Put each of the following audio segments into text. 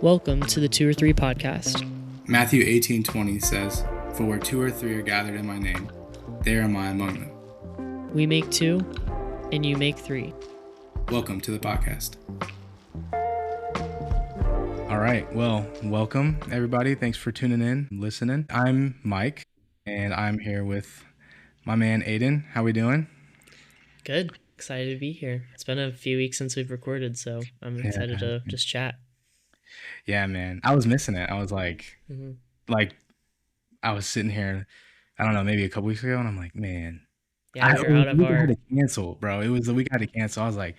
Welcome to the 2 or 3 podcast. Matthew 18:20 says, "For where 2 or 3 are gathered in my name, there am I among them." We make 2, and you make 3. Welcome to the podcast. All right. Well, welcome, everybody. Thanks for tuning in, listening. I'm Mike, and I'm here with my man, Aidan. How we doing? Good. Excited to be here. It's been a few weeks since we've recorded, so I'm excited to just chat. Yeah, man. I was missing it. I was like, I was sitting here, I don't know, maybe a couple weeks ago, and I'm like, man. Yeah, we're out of we our... had to cancel, bro. It was the week I had to cancel. I was like,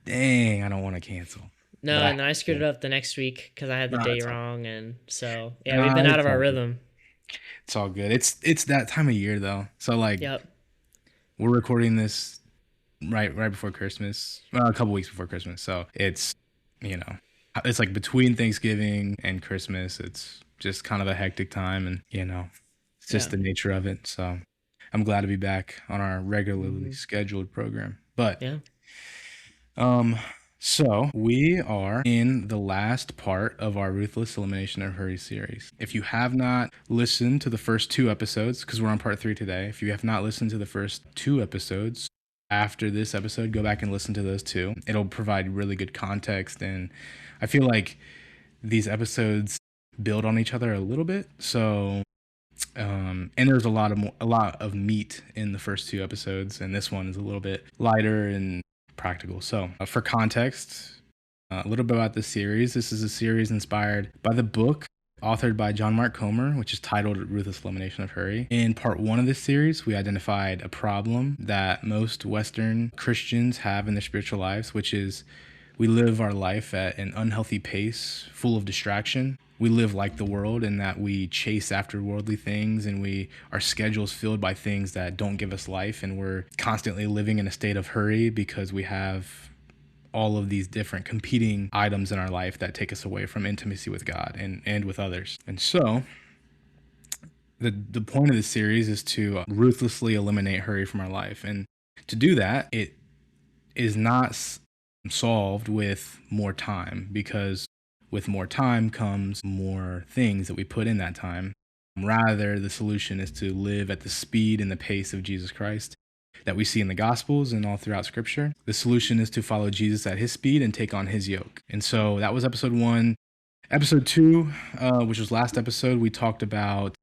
dang, I don't want to cancel. No, But and I screwed it up the next week because I had the No, day it's all- wrong, and so, yeah, we've been out of our rhythm. It's all good. It's that time of year, though. So, like, Yep. we're recording this right before Christmas. Well, a couple weeks before Christmas. So it's, it's like between Thanksgiving and Christmas. It's just kind of a hectic time, and it's just the nature of it. So I'm glad to be back on our regularly scheduled program. But Yeah. So we are in the last part of our Ruthless Elimination of Hurry series. If you have not listened to the first 2 episodes, because we're on part 3 today, if you have not listened to the first 2 episodes, after this episode, go back and listen to those 2. It'll provide really good context, and I feel like these episodes build on each other a little bit. So, and there's a lot of meat in the first 2 episodes, and this one is a little bit lighter and practical. So, for context, a little bit about this series. This is a series inspired by the book authored by John Mark Comer, which is titled Ruthless Elimination of Hurry. In part 1 of this series, we identified a problem that most Western Christians have in their spiritual lives, which is we live our life at an unhealthy pace, full of distraction. We live like the world in that we chase after worldly things, and our schedule's filled by things that don't give us life, and we're constantly living in a state of hurry because we have all of these different competing items in our life that take us away from intimacy with God and with others. And so the point of this series is to ruthlessly eliminate hurry from our life. And to do that, it is not solved with more time, because with more time comes more things that we put in that time. Rather, the solution is to live at the speed and the pace of Jesus Christ that we see in the Gospels and all throughout Scripture. The solution is to follow Jesus at his speed and take on his yoke. And so that was episode 1. Episode 2, which was last episode, we talked about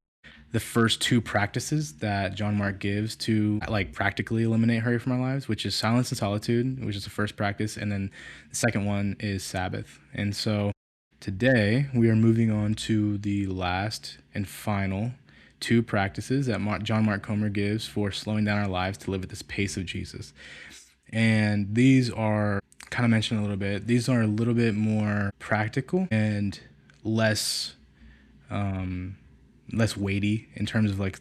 the first 2 practices that John Mark gives to practically eliminate hurry from our lives, which is silence and solitude, which is the first practice. And then the second one is Sabbath. And so today we are moving on to the last and final 2 practices that John Mark Comer gives for slowing down our lives to live at this pace of Jesus. And these are, kind of mentioned a little bit, these are a little bit more practical and less weighty in terms of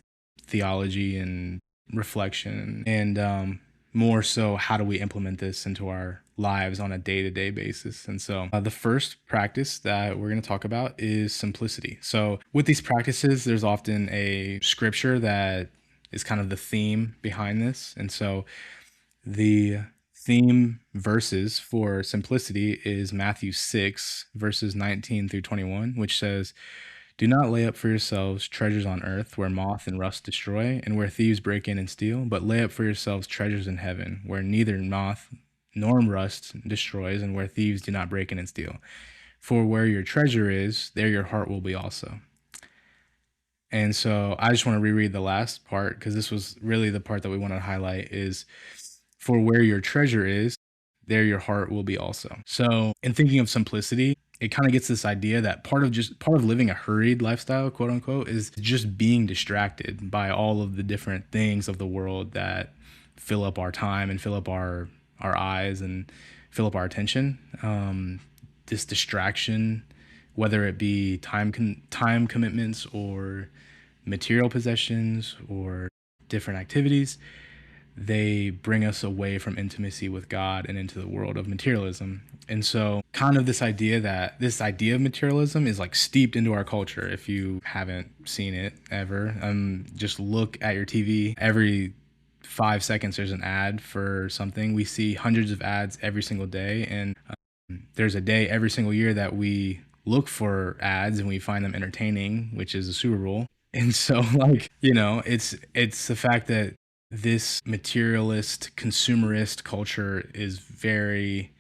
theology and reflection, and more so how do we implement this into our lives on a day-to-day basis. And so the first practice that we're going to talk about is simplicity. So with these practices, there's often a scripture that is kind of the theme behind this. And so the theme verses for simplicity is Matthew 6, verses 19 through 21, which says, "Do not lay up for yourselves treasures on earth where moth and rust destroy and where thieves break in and steal, but lay up for yourselves treasures in heaven where neither moth nor rust destroys and where thieves do not break in and steal. For where your treasure is, there your heart will be also." And so I just want to reread the last part, because this was really the part that we want to highlight, is for where your treasure is, there your heart will be also. So in thinking of simplicity, it kind of gets this idea that part of living a hurried lifestyle, quote unquote, is just being distracted by all of the different things of the world that fill up our time and fill up our eyes and fill up our attention. This distraction, whether it be time commitments or material possessions or different activities, they bring us away from intimacy with God and into the world of materialism. And so kind of this idea of materialism is steeped into our culture. If you haven't seen it ever, just look at your TV. Every 5 seconds there's an ad for something. We see hundreds of ads every single day, and there's a day every single year that we look for ads and we find them entertaining, which is the Super Bowl. And so, like, you know, it's the fact that this materialist, consumerist culture is very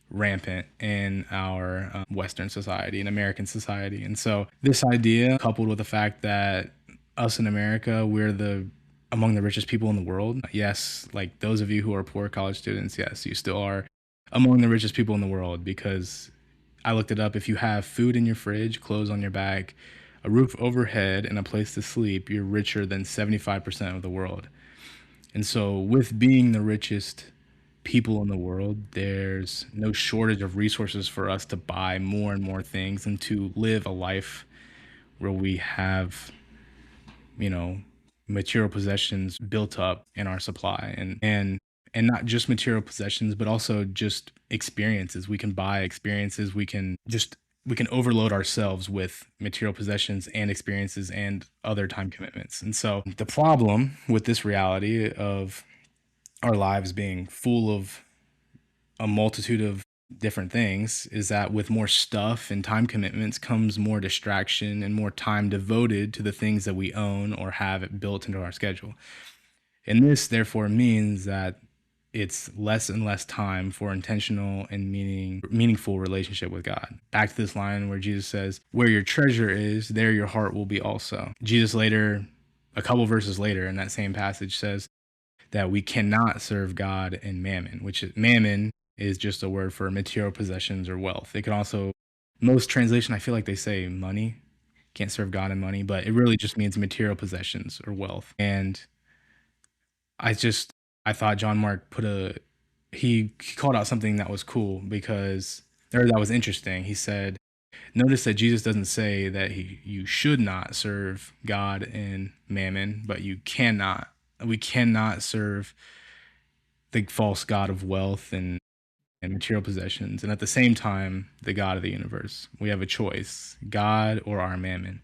rampant in our Western society and American society. And so this idea, coupled with the fact that us in America, we're among the richest people in the world. Yes, like those of you who are poor college students, yes, you still are among the richest people in the world, because I looked it up. If you have food in your fridge, clothes on your back, a roof overhead, and a place to sleep, you're richer than 75% of the world. And so, with being the richest people in the world, there's no shortage of resources for us to buy more and more things and to live a life where we have, you know, material possessions built up in our supply, and not just material possessions, but also just experiences. We can buy experiences. We can overload ourselves with material possessions and experiences and other time commitments. And so the problem with this reality of our lives being full of a multitude of different things is that with more stuff and time commitments comes more distraction and more time devoted to the things that we own or have built into our schedule. And this therefore means that it's less and less time for intentional and meaningful relationship with God. Back to this line where Jesus says, "Where your treasure is, there your heart will be also." Jesus later, a couple verses later in that same passage, says that we cannot serve God and mammon, which mammon is just a word for material possessions or wealth. It can also, most translation, I feel like they say money. Can't serve God and money, but it really just means material possessions or wealth. And I just, I thought John Mark he called out something that was cool or that was interesting. He said, notice that Jesus doesn't say that you should not serve God and mammon, but we cannot serve the false god of wealth and material possessions, and at the same time, the God of the universe. We have a choice, God or our mammon.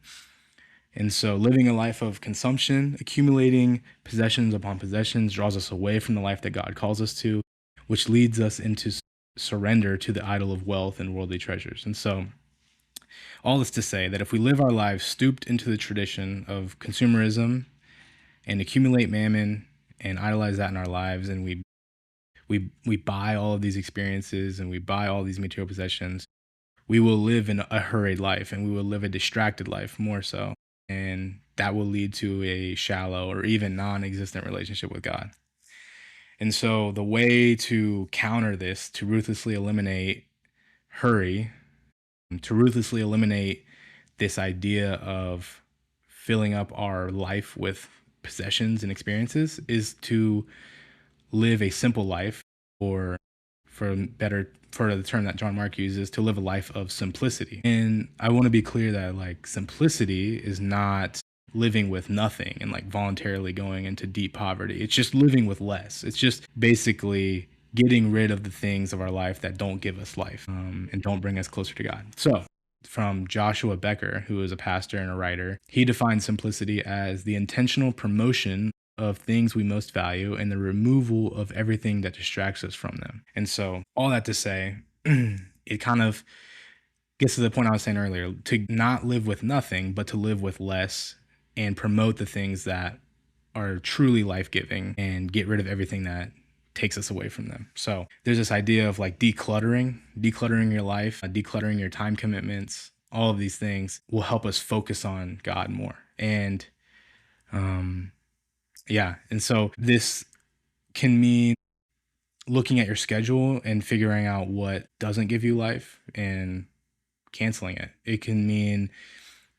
And so living a life of consumption, accumulating possessions upon possessions, draws us away from the life that God calls us to, which leads us into surrender to the idol of wealth and worldly treasures. And so all this to say that if we live our lives stooped into the tradition of consumerism and accumulate mammon and idolize that in our lives, and we buy all of these experiences and we buy all these material possessions, we will live in a hurried life, and we will live a distracted life more so. And that will lead to a shallow or even non-existent relationship with God. And so the way to counter this, to ruthlessly eliminate hurry, to ruthlessly eliminate this idea of filling up our life with possessions and experiences, is to live a simple life, or for the term that John Mark uses, to live a life of simplicity. And I want to be clear that like simplicity is not living with nothing and like voluntarily going into deep poverty. It's just living with less. It's just basically getting rid of the things of our life that don't give us life, and don't bring us closer to God. So from Joshua Becker, who is a pastor and a writer, he defines simplicity as the intentional promotion of things we most value and the removal of everything that distracts us from them. And so all that to say, it kind of gets to the point I was saying earlier, to not live with nothing, but to live with less and promote the things that are truly life-giving and get rid of everything that takes us away from them. So there's this idea of like decluttering your life, decluttering your time commitments. All of these things will help us focus on God more. And yeah. And so this can mean looking at your schedule and figuring out what doesn't give you life and canceling it. It can mean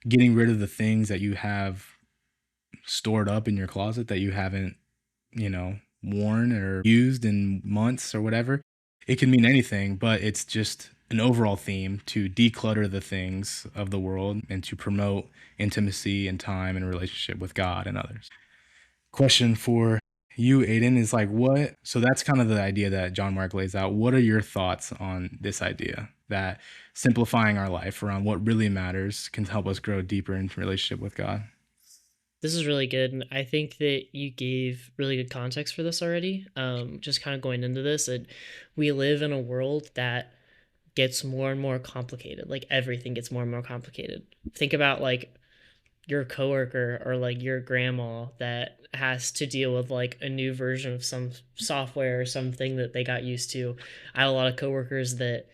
getting rid of the things that you have stored up in your closet that you haven't, worn or used in months or whatever. It can mean anything, but it's just an overall theme to declutter the things of the world and to promote intimacy and time and relationship with God and others. Question for you, Aidan, is like, so that's kind of the idea that John Mark lays out. What are your thoughts on this idea that simplifying our life around what really matters can help us grow deeper into relationship with God? This is really good, and I think that you gave really good context for this already. Just kind of going into this, we live in a world that gets more and more complicated. Like everything gets more and more complicated. Think about like your coworker or like your grandma that has to deal with like a new version of some software or something that they got used to. I have a lot of coworkers that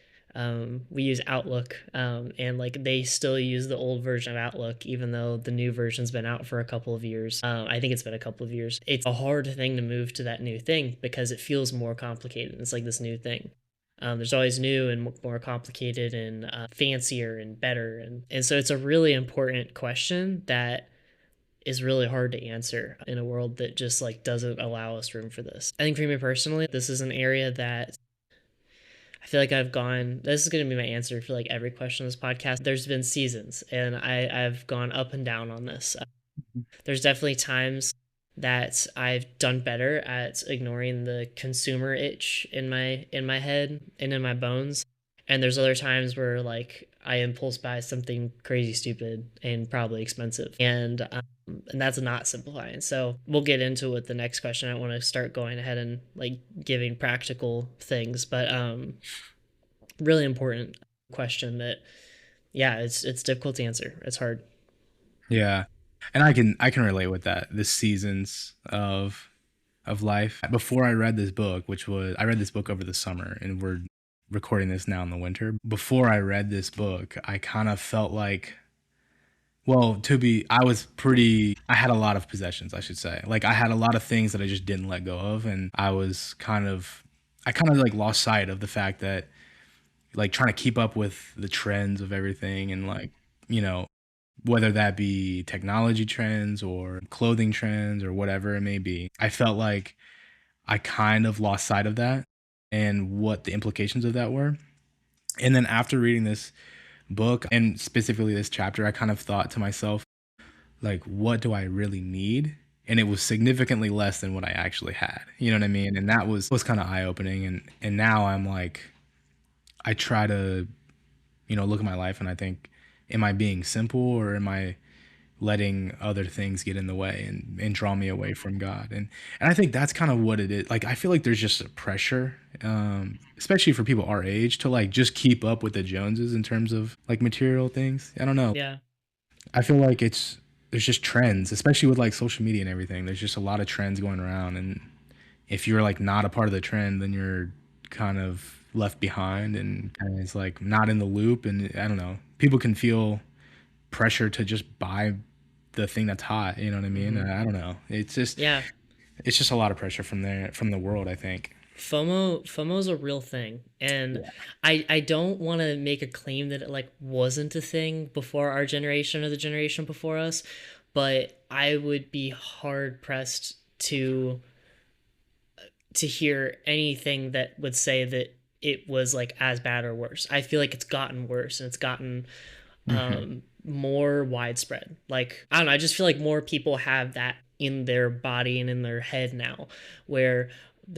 we use Outlook, and like they still use the old version of Outlook, even though the new version's been out for a couple of years. I think it's been a couple of years. It's a hard thing to move to that new thing because it feels more complicated. It's like this new thing. There's always new and more complicated and fancier and better. And so it's a really important question that is really hard to answer in a world that just like doesn't allow us room for this. I think for me personally, this is an area that I feel like I've gone, this is going to be my answer for like every question on this podcast. There's been seasons and I've gone up and down on this. There's definitely times that I've done better at ignoring the consumer itch in my head and in my bones. And there's other times where like I impulse buy something crazy stupid and probably expensive. And that's not simplifying. So we'll get into it with the next question. I don't want to start going ahead and like giving practical things, but really important question that yeah, it's difficult to answer. It's hard. Yeah. And I can relate with that. The seasons of life. Before I read this book, which was I read this book over the summer and we're recording this now in the winter. Before I read this book, I kind of felt like well, I had a lot of possessions, I should say. Like I had a lot of things that I just didn't let go of and I kind of like lost sight of the fact that like trying to keep up with the trends of everything and like, you know, whether that be technology trends or clothing trends or whatever it may be. I felt like I kind of lost sight of that and what the implications of that were. And then after reading this book and specifically this chapter, I kind of thought to myself, like, what do I really need? And it was significantly less than what I actually had. You know what I mean? And that was kind of eye opening. And now I'm like, I try to, you know, look at my life and I think, am I being simple or am I letting other things get in the way and draw me away from God? And I think that's kind of what it is. Like I feel like there's just a pressure, especially for people our age, to like just keep up with the Joneses in terms of like material things. I don't know. Yeah. I feel like there's just trends, especially with like social media and everything. There's just a lot of trends going around, and if you're like not a part of the trend, then you're kind of left behind and it's like not in the loop. And I don't know, people can feel pressure to just buy the thing that's hot. You know what I mean? Mm-hmm. I don't know. Yeah. It's just a lot of pressure from the world, I think. FOMO is a real thing, and Yeah. I don't want to make a claim that it like wasn't a thing before our generation or the generation before us, but I would be hard pressed to hear anything that would say that it was like as bad or worse. I feel like it's gotten worse and it's gotten Hmm. more widespread. Like, I don't know, I just feel like more people have that in their body and in their head now, where,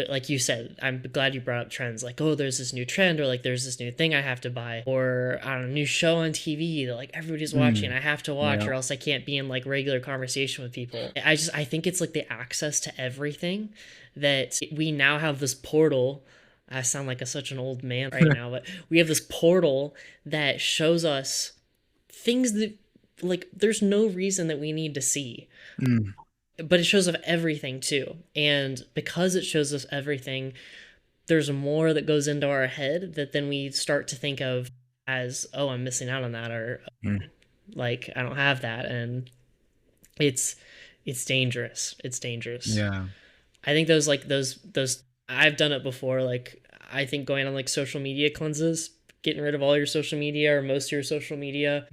like you said, I'm glad you brought up trends. Like, oh, there's this new trend, or like there's this new thing I have to buy, or I don't know, new show on TV that like everybody's watching. I have to watch, Yeah. or else I can't be in like regular conversation with people. I think it's like the access to everything that we now have this portal. I sound like such an old man right now, but we have this portal that shows us things that like there's no reason that we need to see, Mm. but it shows us everything too. And because it shows us everything, there's more that goes into our head that then we start to think of as, oh, I'm missing out on that, or Mm. like I don't have that. And it's dangerous. It's dangerous. Yeah. I think those I've done it before. Like I think going on like social media cleanses, getting rid of all your social media or most of your social media,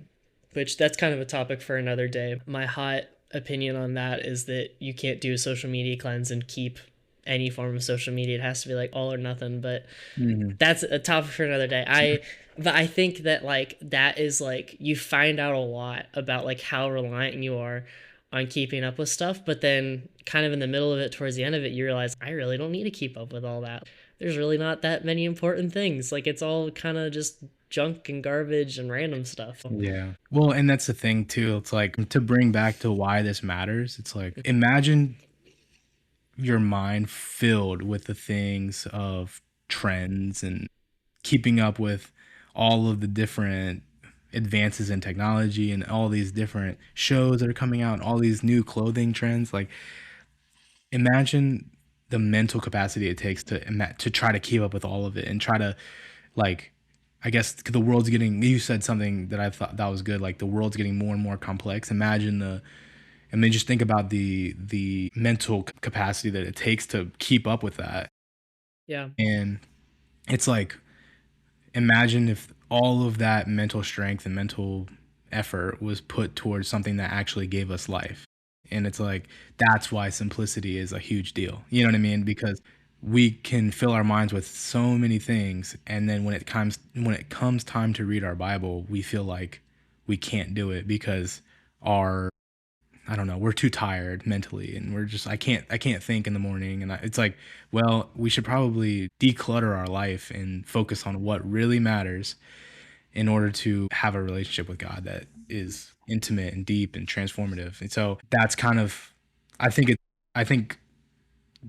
which that's kind of a topic for another day. My hot opinion on that is that you can't do a social media cleanse and keep any form of social media. It has to be like all or nothing, but Hmm. that's a topic for another day. But I think that like that is like you find out a lot about like how reliant you are on keeping up with stuff, but then kind of in the middle of it towards the end of it you realize I really don't need to keep up with all that. There's really not that many important things. Like it's all kind of just junk and garbage and random stuff. Yeah. Well, and that's the thing too. It's like to bring back to why this matters. It's like imagine your mind filled with the things of trends and keeping up with all of the different advances in technology and all these different shows that are coming out and all these new clothing trends. Like, imagine the mental capacity it takes to try to keep up with all of it and try to, like, I guess the world's getting, you said something that I thought that was good, like the world's getting more and more complex. And then just think about the mental capacity that it takes to keep up with that. Yeah. And it's like, imagine if all of that mental strength and mental effort was put towards something that actually gave us life. And it's like, that's why simplicity is a huge deal. You know what I mean? Because we can fill our minds with so many things, and then when it comes time to read our Bible, we feel like we can't do it because our, I don't know, we're too tired mentally, and we're just, I can't think in the morning. And it's like, well, we should probably declutter our life and focus on what really matters in order to have a relationship with God that is intimate and deep and transformative. And so that's kind of, I think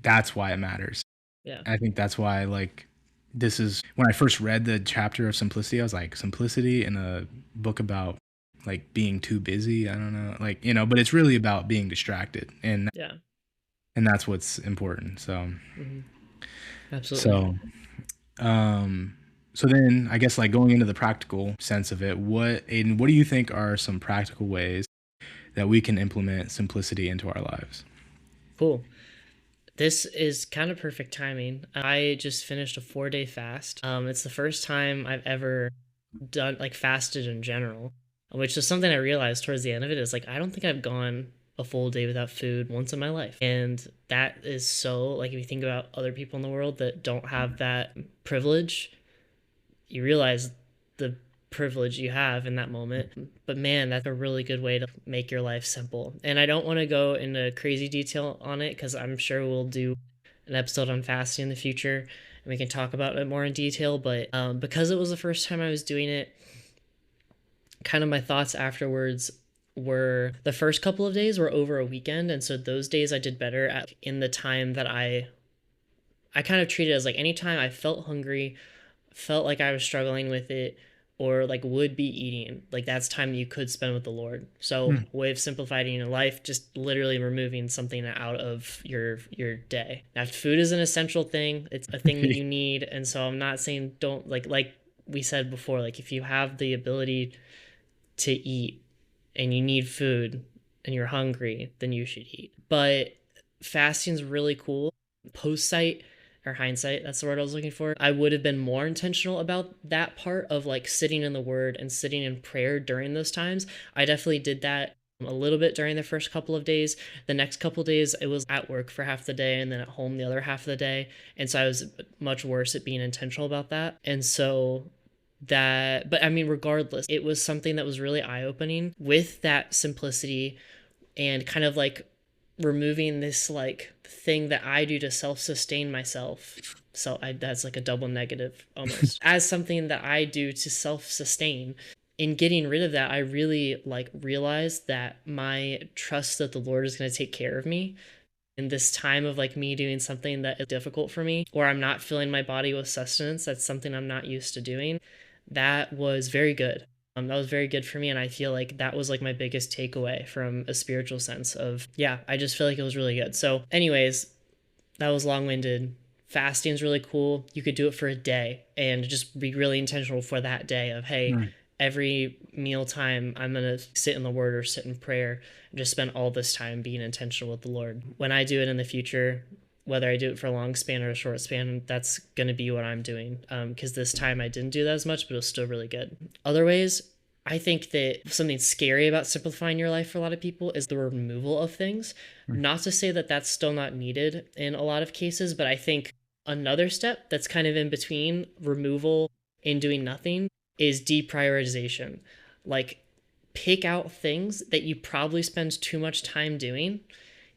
that's why it matters. Yeah. I think that's why, like, this is when I first read the chapter of simplicity, I was like, simplicity in a book about like being too busy. I don't know, like, but it's really about being distracted, and Yeah. that's what's important. So, Mm-hmm. Absolutely. so, so then I guess, like, going into the practical sense of it, Aiden, what do you think are some practical ways that we can implement simplicity into our lives? Cool. This is kind of perfect timing. I just finished a 4-day fast. It's the first time I've ever done, like, fasted in general, which is something I realized towards the end of it is like, I don't think I've gone a full day without food once in my life. And that is so, like, if you think about other people in the world that don't have that privilege, you realize the privilege you have in that moment. But man, that's a really good way to make your life simple. And I don't want to go into crazy detail on it because I'm sure we'll do an episode on fasting in the future and we can talk about it more in detail. But because it was the first time I was doing it, kind of my thoughts afterwards were the first couple of days were over a weekend. And so those days I did better in the time that I kind of treated it as like anytime I felt hungry, felt like I was struggling with it, or like would be eating, like that's time that you could spend with the Lord. So way of simplifying your life, just literally removing something out of your day. Now, food is an essential thing. It's a thing that you need. And so I'm not saying don't, like we said before, like if you have the ability to eat and you need food and you're hungry, then you should eat. But fasting's really cool. Post-sight or hindsight, that's the word I was looking for. I would have been more intentional about that part of like sitting in the word and sitting in prayer during those times. I definitely did that a little bit during the first couple of days. The next couple of days, it was at work for half the day and then at home the other half of the day. And so I was much worse at being intentional about that. And so but I mean, regardless, it was something that was really eye-opening with that simplicity and kind of like removing this like thing that I do to self-sustain myself. So that's like a double negative almost. As something that I do to self-sustain. In getting rid of that, I really like realized that my trust that the Lord is going to take care of me in this time of like me doing something that is difficult for me, or I'm not filling my body with sustenance. That's something I'm not used to doing. That was very good. That was very good for me. And I feel like that was like my biggest takeaway from a spiritual sense of, yeah, I just feel like it was really good. So anyways, that was long-winded. Fasting is really cool. You could do it for a day and just be really intentional for that day of, hey, every meal time I'm going to sit in the word or sit in prayer and just spend all this time being intentional with the Lord. When I do it in the future, whether I do it for a long span or a short span, that's going to be what I'm doing. Because this time I didn't do that as much, but it was still really good. Other ways, I think that something scary about simplifying your life for a lot of people is the removal of things. Not to say that that's still not needed in a lot of cases, but I think another step that's kind of in between removal and doing nothing is deprioritization. Like, pick out things that you probably spend too much time doing,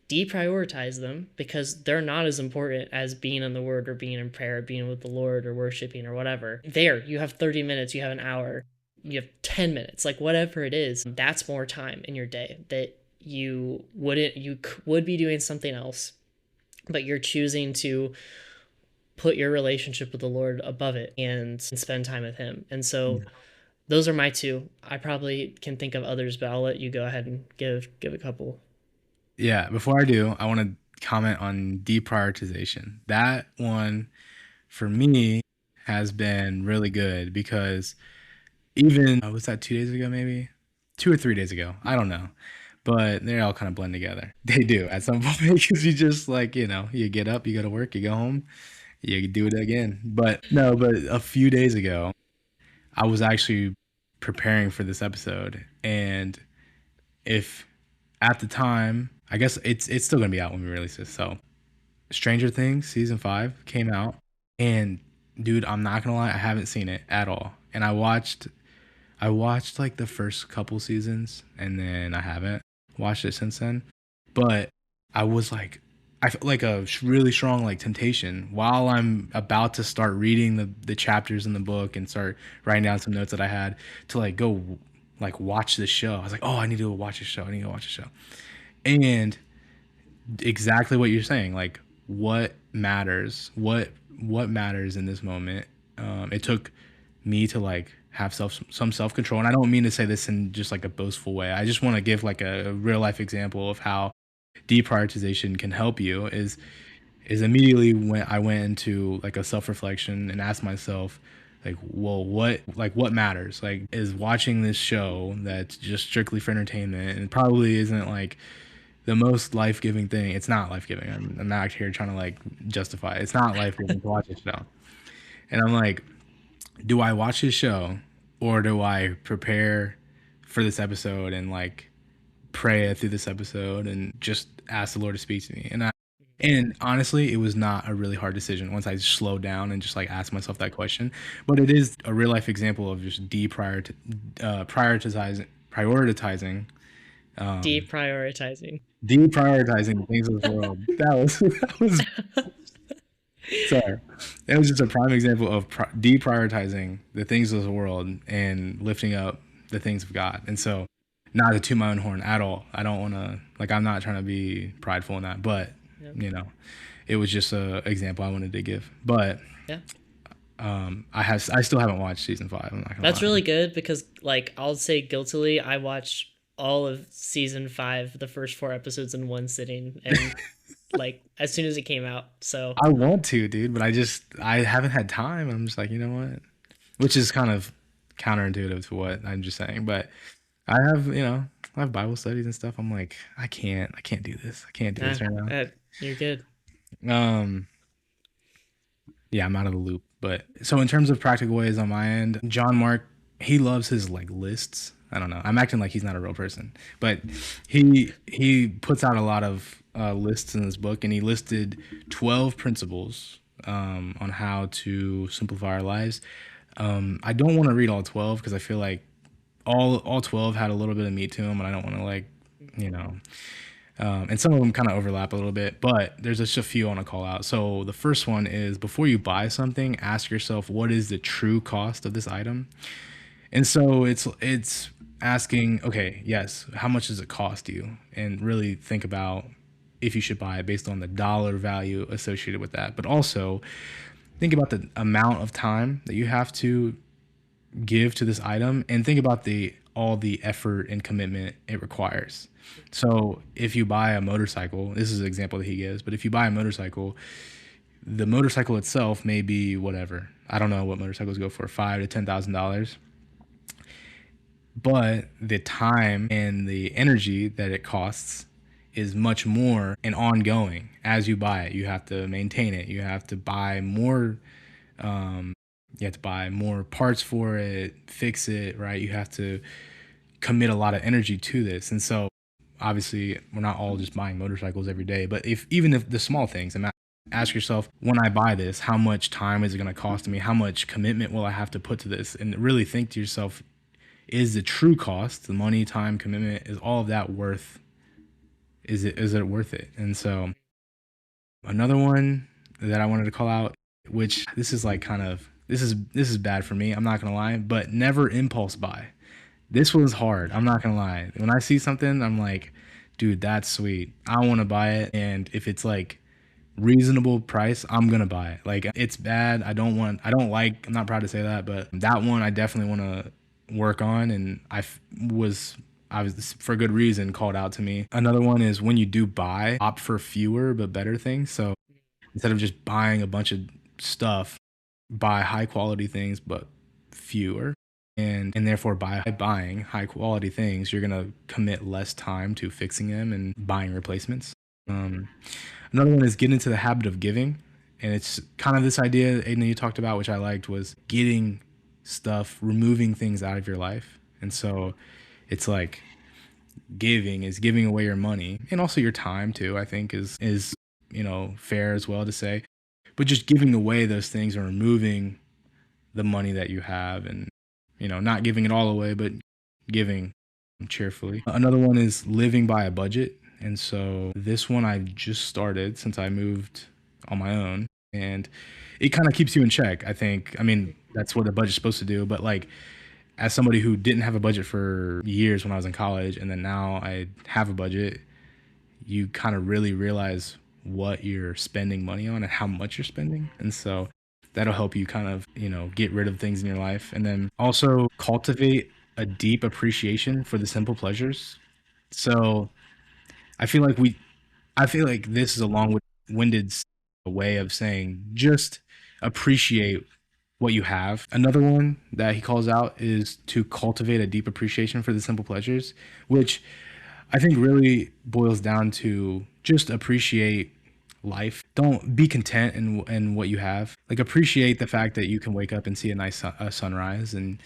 deprioritize them because they're not as important as being in the word or being in prayer, being with the Lord or worshiping or whatever. There, you have 30 minutes, you have an hour, you have 10 minutes, like whatever it is, that's more time in your day that you would be doing something else, but you're choosing to put your relationship with the Lord above it and spend time with him. And so those are my two. I probably can think of others, but I'll let you go ahead and give a couple. Yeah, before I do, I want to comment on deprioritization. That one for me has been really good because even was that 2 days ago, maybe 2 or 3 days ago, I don't know, but they all kind of blend together. They do at some point because you just like you get up, you go to work, you go home, you do it again. But no, but a few days ago, I was actually preparing for this episode, and if at the time, I guess it's still gonna be out when we release this. So Stranger Things season 5 came out, and dude, I'm not gonna lie, I haven't seen it at all. And I watched like the first couple seasons, and then I haven't watched it since then. But I was like, I felt like a really strong like temptation while I'm about to start reading the chapters in the book and start writing down some notes that I had to like go like watch this show. I was like, oh, I need to watch this show. I need to watch the show. And exactly what you're saying, like what matters, what matters in this moment. It took me to like have some self-control, and I don't mean to say this in just like a boastful way. I just want to give like a real life example of how deprioritization can help you is immediately when I went into like a self-reflection and asked myself like, well, what matters? Like, is watching this show that's just strictly for entertainment and probably isn't like the most life-giving thing. It's not life-giving. I'm not here trying to like justify it. It's not life-giving to watch this show. And I'm like, do I watch this show or do I prepare for this episode and like pray through this episode and just ask the Lord to speak to me? And honestly, it was not a really hard decision once I slowed down and just like asked myself that question. But it is a real life example of just prioritizing Deprioritizing. deprioritizing the things of this world. That was sorry. That was just a prime example of deprioritizing the things of the world and lifting up the things of God. And so, not to toot my own horn at all. I don't want to like. I'm not trying to be prideful in that, but Yeah. it was just a example I wanted to give. But Yeah. I still haven't watched season 5. I'm not gonna That's lie. really good because, like, I'll say guiltily, I watched all of season 5, the first 4 episodes in one sitting, and like as soon as it came out. So I want to, dude, but I haven't had time. I'm just like, you know what? Which is kind of counterintuitive to what I'm just saying, but I have Bible studies and stuff. I'm like, I can't do this. I can't do this right now. you're good. Um, yeah, I'm out of the loop. But so in terms of practical ways on my end, John Mark, he loves his like lists. I don't know. I'm acting like he's not a real person, but he puts out a lot of lists in his book, and he listed 12 principles on how to simplify our lives. I don't want to read all 12 because I feel like all 12 had a little bit of meat to them, and I don't want to like, you know, and some of them kind of overlap a little bit, but there's just a few I want to call out. So the first one is before you buy something, ask yourself, what is the true cost of this item? And so it's asking, okay, yes, how much does it cost you? And really think about if you should buy it based on the dollar value associated with that. But also think about the amount of time that you have to give to this item, and think about all the effort and commitment it requires. So if you buy a motorcycle, this is an example that he gives, but if you buy a motorcycle, the motorcycle itself may be whatever. I don't know what motorcycles go for, $5,000 to $10,000. But the time and the energy that it costs is much more and ongoing. As you buy it, you have to maintain it. You have to buy more. You have to buy more parts for it, fix it, right? You have to commit a lot of energy to this. And so obviously we're not all just buying motorcycles every day, but even if the small things, ask yourself, when I buy this, how much time is it going to cost me? How much commitment will I have to put to this? And really think to yourself, is the true cost, the money, time, commitment, is all of that is it worth it? And so another one that I wanted to call out, which this is like this is bad for me, I'm not gonna lie, but never impulse buy. This was hard, I'm not gonna lie. When I see something, I'm like, dude, that's sweet, I want to buy it. And if it's like reasonable price, I'm gonna buy it. Like, it's bad. I'm not proud to say that, but that one I definitely want to work on. And I was, for good reason, called out to me. Another one is, when you do buy, opt for fewer but better things. So instead of just buying a bunch of stuff, buy high quality things but fewer. And therefore, by buying high quality things, you're gonna commit less time to fixing them and buying replacements. Um, Another one is get into the habit of giving. And it's kind of this idea, Aidan, that you talked about, which I liked, was getting stuff, removing things out of your life. And so it's like, giving is giving away your money and also your time too, I think is fair as well to say. But just giving away those things and removing the money that you have, and not giving it all away, but giving cheerfully. Another one is living by a budget. And so this one I just started since I moved on my own, and it kind of keeps you in check, I think. I mean, that's what a budget's supposed to do, but like, as somebody who didn't have a budget for years when I was in college, and then now I have a budget, you kind of really realize what you're spending money on and how much you're spending. And so that'll help you kind of, get rid of things in your life. And then also cultivate a deep appreciation for the simple pleasures. So I feel like this is a long-winded way of saying, just appreciate what you have. Another one that he calls out is to cultivate a deep appreciation for the simple pleasures, which I think really boils down to just appreciate life. Don't be content in what you have. Like, appreciate the fact that you can wake up and see a nice sunrise, and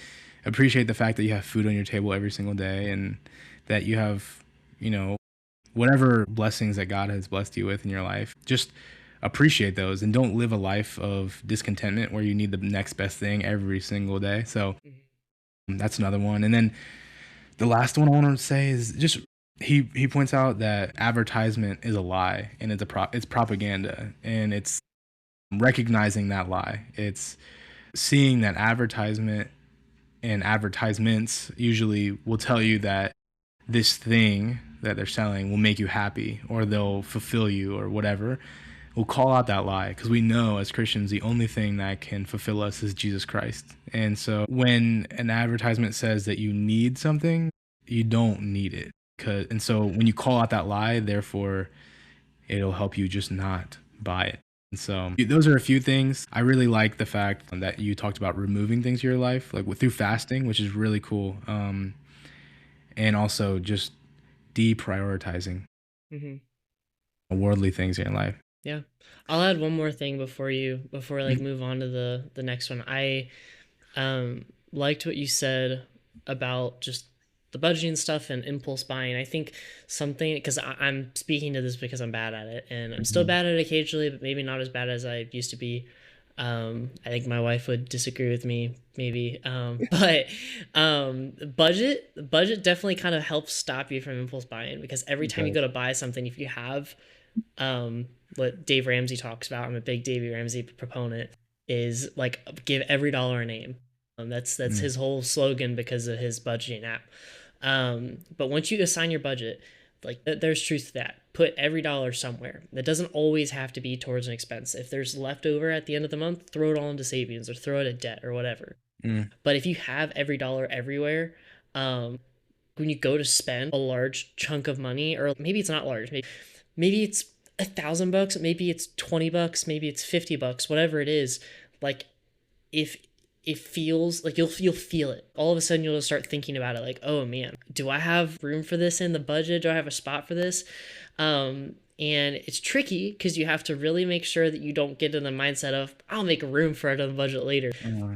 appreciate the fact that you have food on your table every single day, and that you have, whatever blessings that God has blessed you with in your life. Just appreciate those, and don't live a life of discontentment where you need the next best thing every single day. So that's another one. And then the last one I want to say is just, he points out that advertisement is a lie, and it's propaganda, and it's recognizing that lie. It's seeing that advertisement and advertisements usually will tell you that this thing that they're selling will make you happy, or they'll fulfill you, or whatever. We'll call out that lie, because we know as Christians the only thing that can fulfill us is Jesus Christ. And so when an advertisement says that you need something, you don't need it. And so when you call out that lie, therefore it'll help you just not buy it. And so those are a few things. I really like the fact that you talked about removing things in your life, like through fasting, which is really cool. And also just deprioritizing worldly things in your life. Yeah. I'll add one more thing before move on to the next one. I liked what you said about just the budgeting stuff and impulse buying. I think something, because I'm speaking to this because I'm bad at it, and I'm still bad at it occasionally, but maybe not as bad as I used to be. I think my wife would disagree with me, maybe. But budget definitely kind of helps stop you from impulse buying, because every time you go to buy something, if you have what Dave Ramsey talks about, I'm a big Dave Ramsey proponent, is like, give every dollar a name. That's his whole slogan because of his budgeting app. But once you assign your budget, like, there's truth to that. Put every dollar somewhere. That doesn't always have to be towards an expense. If there's leftover at the end of the month, throw it all into savings or throw it at debt or whatever. But if you have every dollar everywhere, when you go to spend a large chunk of money, or maybe it's not large, maybe it's $1,000, maybe it's $20, maybe it's $50, whatever it is, like, if it feels like you'll feel it. All of a sudden you'll start thinking about it, like, oh man, do I have room for this in the budget? Do I have a spot for this? And it's tricky because you have to really make sure that you don't get in the mindset of, I'll make room for it on the budget later.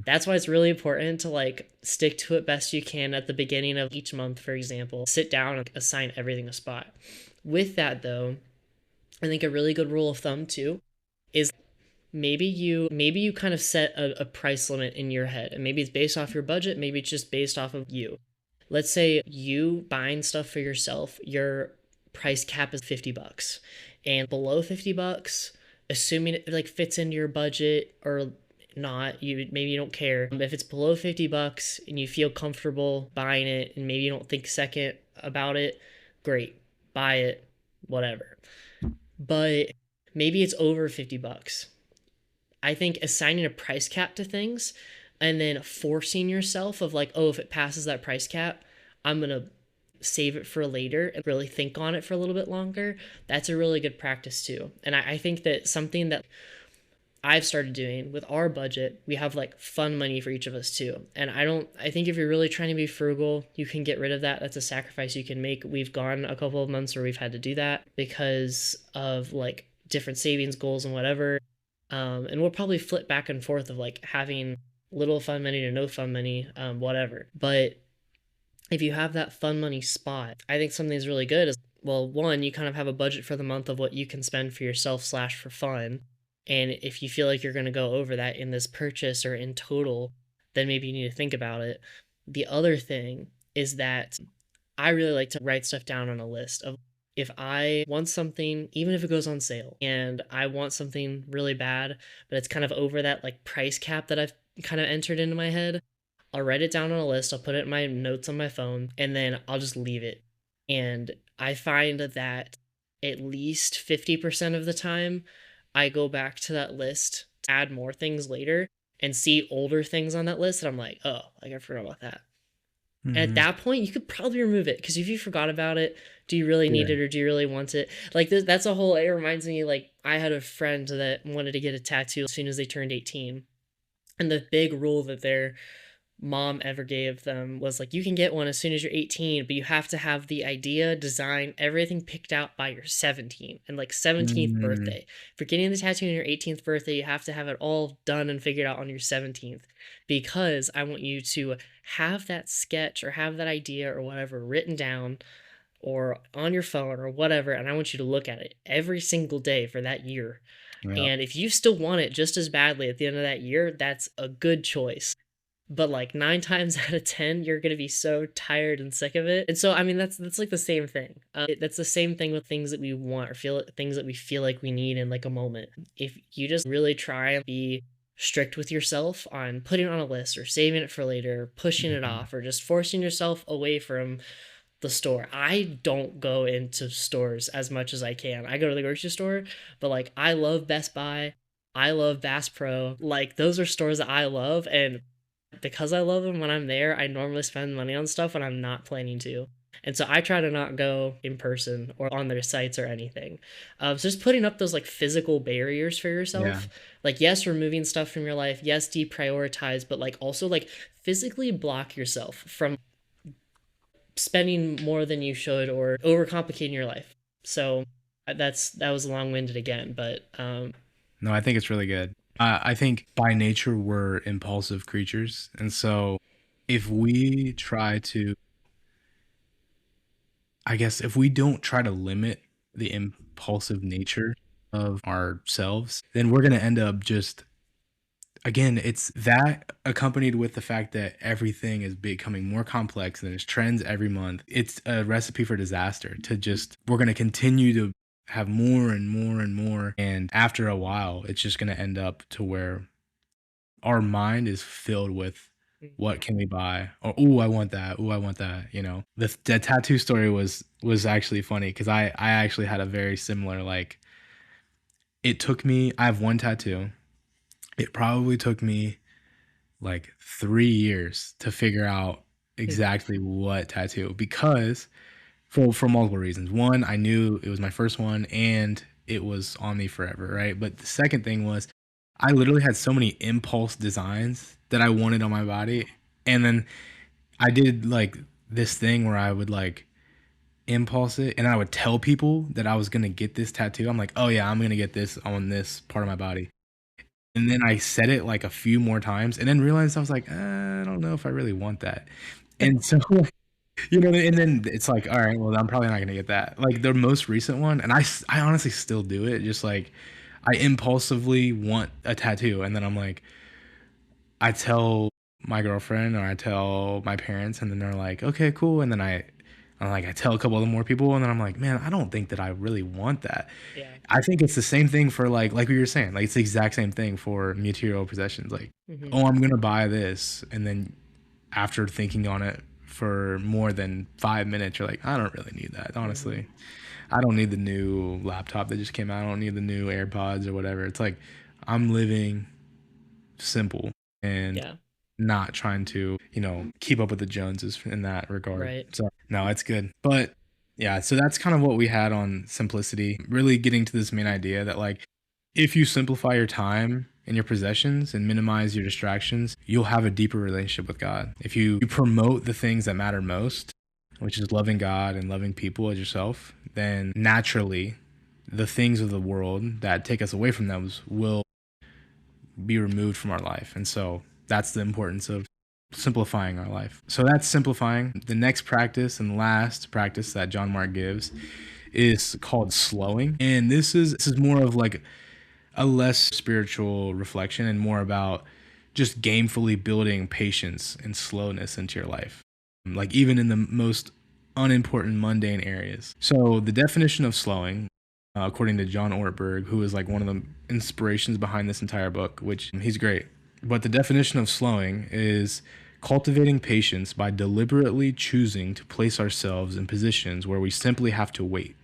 That's why it's really important to like stick to it best you can at the beginning of each month, for example. Sit down and assign everything a spot. With that though, I think a really good rule of thumb too is maybe you kind of set a price limit in your head, and maybe it's based off your budget, maybe it's just based off of you. Let's say you buying stuff for yourself, your price cap is $50, and below $50, assuming it like fits into your budget or not, maybe you don't care. If it's below $50 and you feel comfortable buying it, and maybe you don't think second about it, great, buy it, whatever. But maybe it's over $50. I think assigning a price cap to things and then forcing yourself of like, oh, if it passes that price cap, I'm going to save it for later and really think on it for a little bit longer. That's a really good practice too. And I think that something that I've started doing with our budget, we have like fun money for each of us too. And I think if you're really trying to be frugal, you can get rid of that. That's a sacrifice you can make. We've gone a couple of months where we've had to do that because of like different savings goals and whatever. And we'll probably flip back and forth of like having little fun money to no fun money, whatever. But if you have that fun money spot, I think something's really good is, well, one, you kind of have a budget for the month of what you can spend for yourself slash for fun. And if you feel like you're going to go over that in this purchase or in total, then maybe you need to think about it. The other thing is that I really like to write stuff down on a list of if I want something, even if it goes on sale, and I want something really bad, but it's kind of over that like price cap that I've kind of entered into my head, I'll write it down on a list, I'll put it in my notes on my phone, and then I'll just leave it. And I find that at least 50% of the time, I go back to that list to add more things later and see older things on that list, and I'm like, oh, like I forgot about that. And at that point, you could probably remove it because if you forgot about it, do you really need it or do you really want it? Like that's a whole. It reminds me, like I had a friend that wanted to get a tattoo as soon as they turned 18, and the big rule that their mom ever gave them was like, you can get one as soon as you're 18, but you have to have the idea, design, everything picked out by your 17th and like 17th birthday. If you're getting the tattoo on your 18th birthday, you have to have it all done and figured out on your 17th, because I want you to have that sketch or have that idea or whatever written down or on your phone or whatever, and I want you to look at it every single day for that year. And if you still want it just as badly at the end of that year, that's a good choice. But like 9 times out of 10, you're going to be so tired and sick of it. And so, I mean, that's like the same thing. That's the same thing with things that we want or things that we feel like we need in like a moment. If you just really try and be strict with yourself on putting it on a list or saving it for later, pushing it off, or just forcing yourself away from the store. I don't go into stores as much as I can. I go to the grocery store, but like I love Best Buy. I love Bass Pro. Like those are stores that I love, and because I love them when I'm there, I normally spend money on stuff when I'm not planning to. And so I try to not go in person or on their sites or anything. So just putting up those like physical barriers for yourself. Like, yes, removing stuff from your life. Yes, deprioritize, but like also like physically block yourself from spending more than you should or overcomplicating your life. So that was long-winded again, but no, I think it's really good. I think by nature we're impulsive creatures, and so if we try to, I guess, if we don't try to limit the impulsive nature of ourselves, then we're going to end up just, again, it's that accompanied with the fact that everything is becoming more complex and there's trends every month. It's a recipe for disaster to just, we're going to continue to have more and more and more. And after a while, it's just going to end up to where our mind is filled with what can we buy? Or, oh, I want that. Oh, I want that. You know, the tattoo story was actually funny because I actually had a very similar, like, it took me, I have one tattoo. It probably took me like 3 years to figure out exactly what tattoo, because for multiple reasons. One, I knew it was my first one and it was on me forever, right? But the second thing was I literally had so many impulse designs that I wanted on my body. And then I did like this thing where I would like impulse it and I would tell people that I was going to get this tattoo. I'm like, oh yeah, I'm going to get this on this part of my body. And then I said it like a few more times and then realized I was like, I don't know if I really want that. And so you know, and then it's like, all right, well, I'm probably not gonna get that. Like the most recent one, and I honestly still do it. Just like I impulsively want a tattoo, and then I'm like, I tell my girlfriend or I tell my parents, and then they're like, okay, cool. And then I'm like, I tell a couple of more people, and then I'm like, man, I don't think that I really want that. yeah. I think it's the same thing for like what you were saying. Like it's the exact same thing for material possessions. Like, oh, I'm gonna buy this, and then after thinking on it for more than 5 minutes, you're like, I don't really need that, honestly. I don't need the new laptop that just came out. I don't need the new AirPods or whatever. It's like I'm living simple and Yeah. not trying to, keep up with the Joneses in that regard. Right. So, no, it's good. But yeah, so that's kind of what we had on simplicity, really getting to this main idea that, like, if you simplify your time and your possessions and minimize your distractions, you'll have a deeper relationship with God. If you promote the things that matter most, which is loving God and loving people as yourself, then naturally the things of the world that take us away from those will be removed from our life. And so that's the importance of simplifying our life. So that's simplifying. The next practice and last practice that John Mark gives is called slowing. And this is more of like a less spiritual reflection and more about just gamefully building patience and slowness into your life, like even in the most unimportant mundane areas. So the definition of slowing, according to John Ortberg, who is like one of the inspirations behind this entire book, which he's great. But the definition of slowing is cultivating patience by deliberately choosing to place ourselves in positions where we simply have to wait.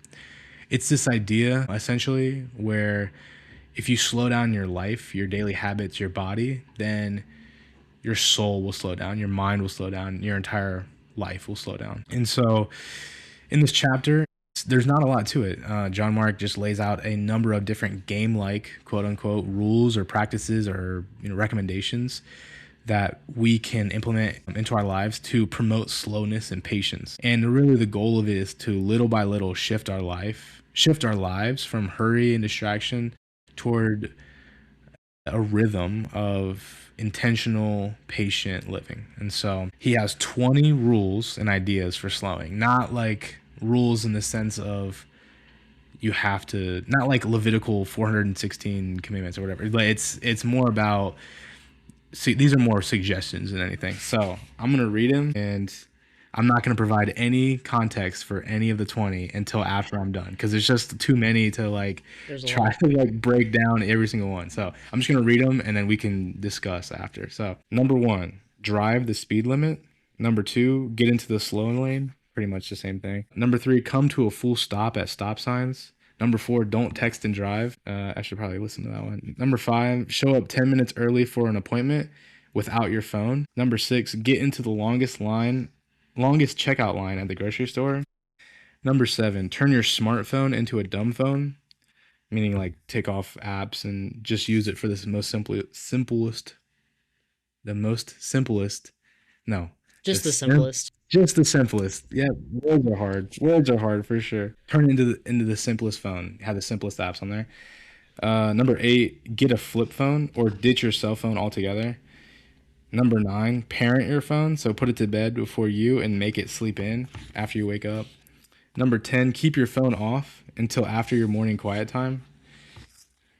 It's this idea, essentially, where if you slow down your life, your daily habits, your body, then your soul will slow down, your mind will slow down, your entire life will slow down. And so in this chapter, there's not a lot to it. John Mark just lays out a number of different game-like, quote unquote, rules or practices or recommendations that we can implement into our lives to promote slowness and patience. And really the goal of it is to little by little shift our lives from hurry and distraction toward a rhythm of intentional, patient living. And so he has 20 rules and ideas for slowing, not like rules in the sense of you have to, not like Levitical 416 commandments or whatever, but it's more about, see, these are more suggestions than anything. So I'm going to read them and I'm not going to provide any context for any of the 20 until after I'm done, because there's just too many to like try to like break down every single one. So I'm just going to read them and then we can discuss after. So number 1, drive the speed limit. Number 2, get into the slow lane. Pretty much the same thing. Number 3, come to a full stop at stop signs. Number 4, don't text and drive. I should probably listen to that one. Number 5, show up 10 minutes early for an appointment without your phone. Number 6, get into the longest checkout line at the grocery store. Number 7, turn your smartphone into a dumb phone, meaning like take off apps and just use it for this simplest. No, Just the simplest. Just the simplest. Yeah, words are hard. Words are hard for sure. Turn into the simplest phone. Have the simplest apps on there. Number 8, get a flip phone or ditch your cell phone altogether. Number 9, parent your phone. So put it to bed before you and make it sleep in after you wake up. Number 10, keep your phone off until after your morning quiet time.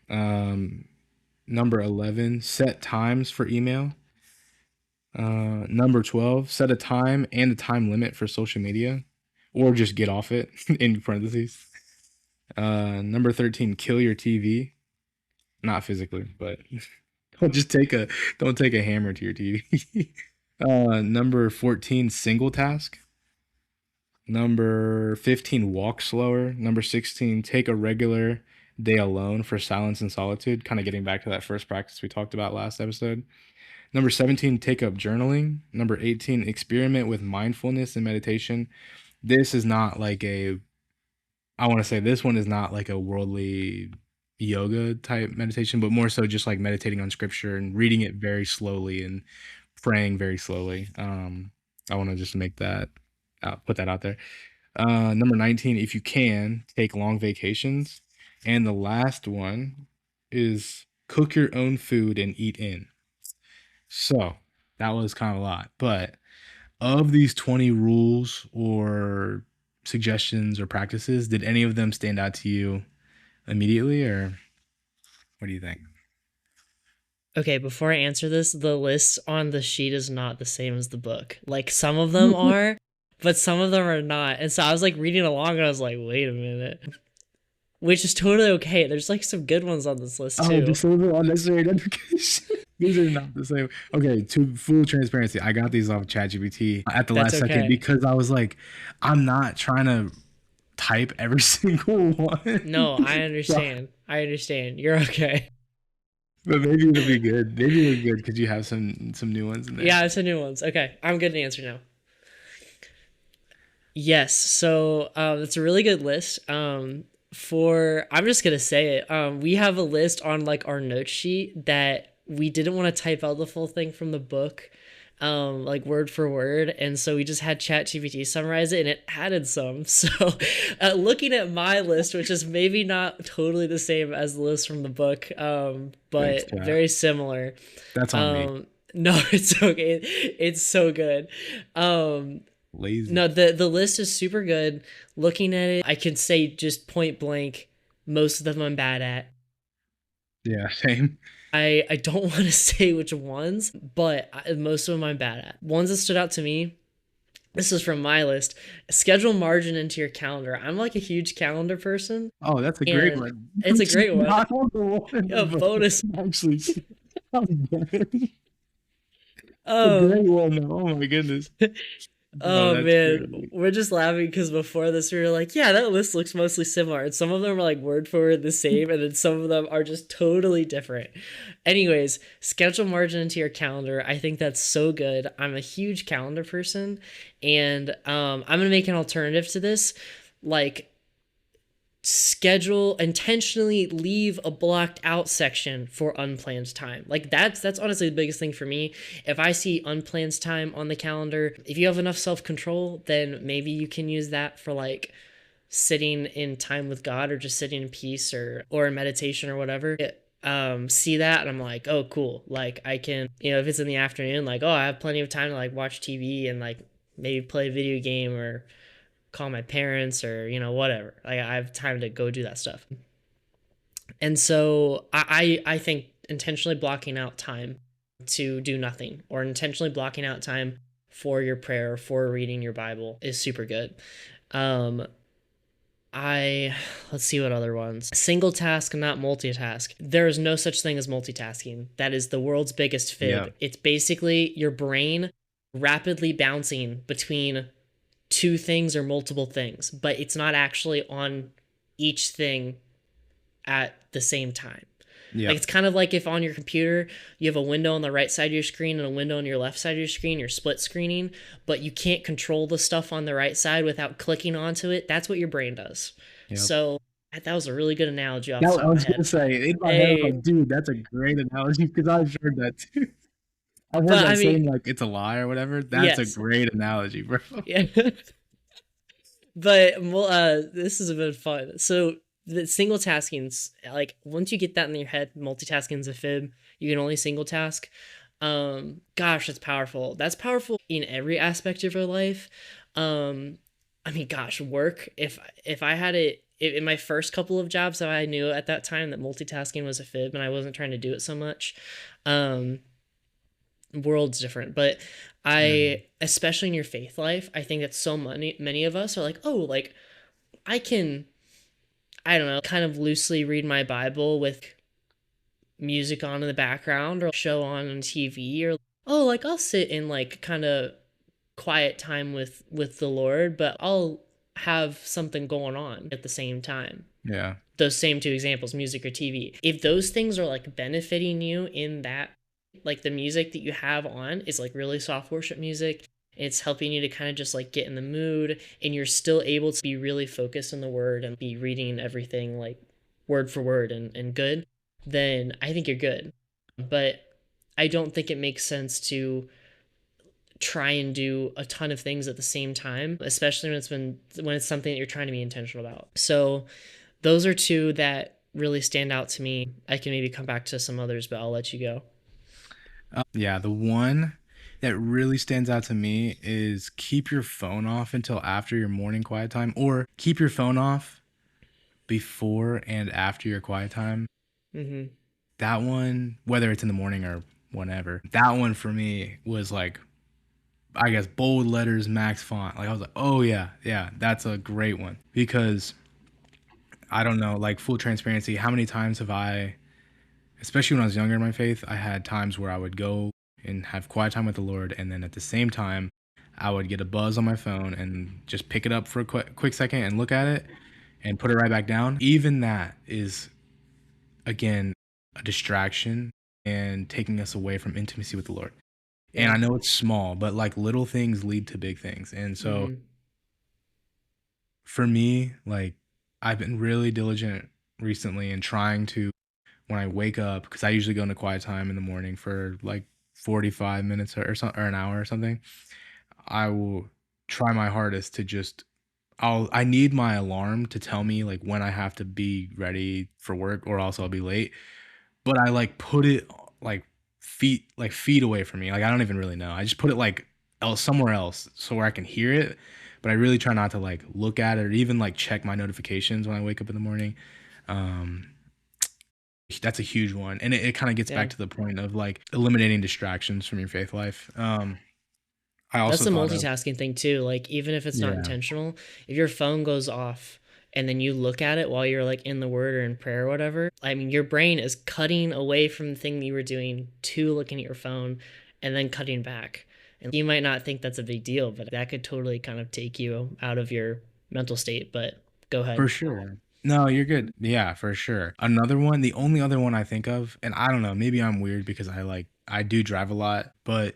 Number 11, set times for email. Number 12, set a time and a time limit for social media, or just get off it in parentheses. Number 13, kill your TV. Not physically, but don't take a hammer to your TV. Number 14, single task. Number 15, walk slower. Number 16, take a regular day alone for silence and solitude. Kind of getting back to that first practice we talked about last episode. Number 17, take up journaling. Number 18, experiment with mindfulness and meditation. This is not like this one is not like a worldly yoga type meditation, but more so just like meditating on scripture and reading it very slowly and praying very slowly. I want to just put that out there. Number 19, if you can, take long vacations. And the last one is cook your own food and eat in. So that was kind of a lot, but of these 20 rules or suggestions or practices, did any of them stand out to you immediately, or what do you think? Okay, before I answer this, the list on the sheet is not the same as the book. Like, some of them are, but some of them are not. And so I was like reading along and I was like, wait a minute. Which is totally okay. There's like some good ones on this list too. Oh, just a little unnecessary notification. These are not the same. Okay, to full transparency, I got these off ChatGPT at the last second because I was like, I'm not trying to type every single No, one. I understand. I understand. You're okay. But maybe it'll be good. Maybe it'll be good because you have some new ones in there. Yeah, it's a new ones. Okay, I'm good to answer now. Yes, so it's a really good list. For I'm just gonna say it. We have a list on like our note sheet that we didn't want to type out the full thing from the book, like word for word, and so we just had ChatGPT summarize it, and it added some. So, looking at my list, which is maybe not totally the same as the list from the book, Thanks, but chat. very similar. That's on me. No, it's okay. It's so good. Lazy. No, the list is super good. Looking at it, I can say just point blank, most of them I'm bad at. Yeah, same. I don't want to say which ones, but most of them I'm bad at. Ones that stood out to me. This is from my list. Schedule margin into your calendar. I'm like a huge calendar person, Oh, that's a great and one. it's a great one. Not on the one, A but bonus. actually, it's a Um, great one. Oh my goodness. Oh, Oh that's man, great. we're just laughing because before this we were like, yeah, that list looks mostly similar, and some of them are like word for word the same, and then some of them are just totally different. Anyways, schedule margin into your calendar. I think that's so good. I'm a huge calendar person, and I'm gonna make an alternative to this, like schedule intentionally leave a blocked out section for unplanned time. Like that's honestly the biggest thing for me. If I see unplanned time on the calendar, if you have enough self-control, then maybe you can use that for like sitting in time with God or just sitting in peace or in meditation or whatever. See that and I'm like, oh cool, like I can, if it's in the afternoon, like, oh, I have plenty of time to like watch TV and like maybe play a video game or call my parents or whatever. Like I have time to go do that stuff. And so I think intentionally blocking out time to do nothing or intentionally blocking out time for your prayer, for reading your Bible is super good. um I Let's see what other ones. Single task, not multitask. There is no such thing as multitasking. That is the world's biggest fib. Yeah. It's basically your brain rapidly bouncing between two things or multiple things, but it's not actually on each thing at the same time. Yeah. Like it's kind of like if on your computer you have a window on the right side of your screen and a window on your left side of your screen, you're split screening, but you can't control the stuff on the right side without clicking onto it. That's what your brain does. Yep. So that was a really good analogy off That, the top I of was my head. gonna say in my head, I was like, dude, that's a great analogy because I've heard that too. I've heard But that I saying mean, like it's a lie or whatever. That's a yes. great analogy, bro. Yeah. But well, this has been fun. So the single tasking's like once you get that in your head, multitasking's a fib. You can only single task. Gosh, that's powerful. That's powerful in every aspect of your life. I mean, gosh, work. If I had it in my first couple of jobs that I knew at that time that multitasking was a fib and I wasn't trying to do it so much. World's different, but especially in your faith life, I think that so many of us are like, oh, like I can, I don't know, kind of loosely read my Bible with music on in the background or show on TV, or oh, like I'll sit in like kind of quiet time with the Lord, but I'll have something going on at the same time. Yeah. Those same two examples, music or TV. If those things are like benefiting you in that, like the music that you have on is like really soft worship music, it's helping you to kind of just like get in the mood, and you're still able to be really focused on the word and be reading everything like word for word and good, then I think you're good. But I don't think it makes sense to try and do a ton of things at the same time, especially when it's something that you're trying to be intentional about. So those are two that really stand out to me. I can maybe come back to some others, but I'll let you go. Yeah, the one that really stands out to me is keep your phone off until after your morning quiet time, or keep your phone off before and after your quiet time. Mm-hmm. That one, whether it's in the morning or whenever, that one for me was like, I guess, bold letters, max font. Like I was like, oh yeah, that's a great one. Because I don't know, like full transparency, how many times have I, especially when I was younger in my faith, I had times where I would go and have quiet time with the Lord, and then at the same time, I would get a buzz on my phone and just pick it up for a quick second and look at it and put it right back down. Even that is, again, a distraction and taking us away from intimacy with the Lord. And Yeah. I know it's small, but like little things lead to big things. And so Mm-hmm. for me, like I've been really diligent recently in trying to, when I wake up, because I usually go into quiet time in the morning for like 45 minutes or an hour or something. I will try my hardest to just I need my alarm to tell me like when I have to be ready for work or else I'll be late. But I like put it like feet away from me. Like I don't even really know. I just put it like else somewhere else so where I can hear it. But I really try not to like look at it or even like check my notifications when I wake up in the morning. Um, that's a huge one. And it kind of gets Yeah. back to the point of like eliminating distractions from your faith life. I That's also the thought of, multitasking thing too. Like even if it's not yeah, intentional, if your phone goes off and then you look at it while you're like in the word or in prayer or whatever, I mean your brain is cutting away from the thing that you were doing to looking at your phone and then cutting back. And you might not think that's a big deal, but that could totally kind of take you out of your mental state. But go for ahead. sure. No, you're good. Yeah, for sure. Another one, the only other one I think of, and I don't know, maybe I'm weird because I do drive a lot, but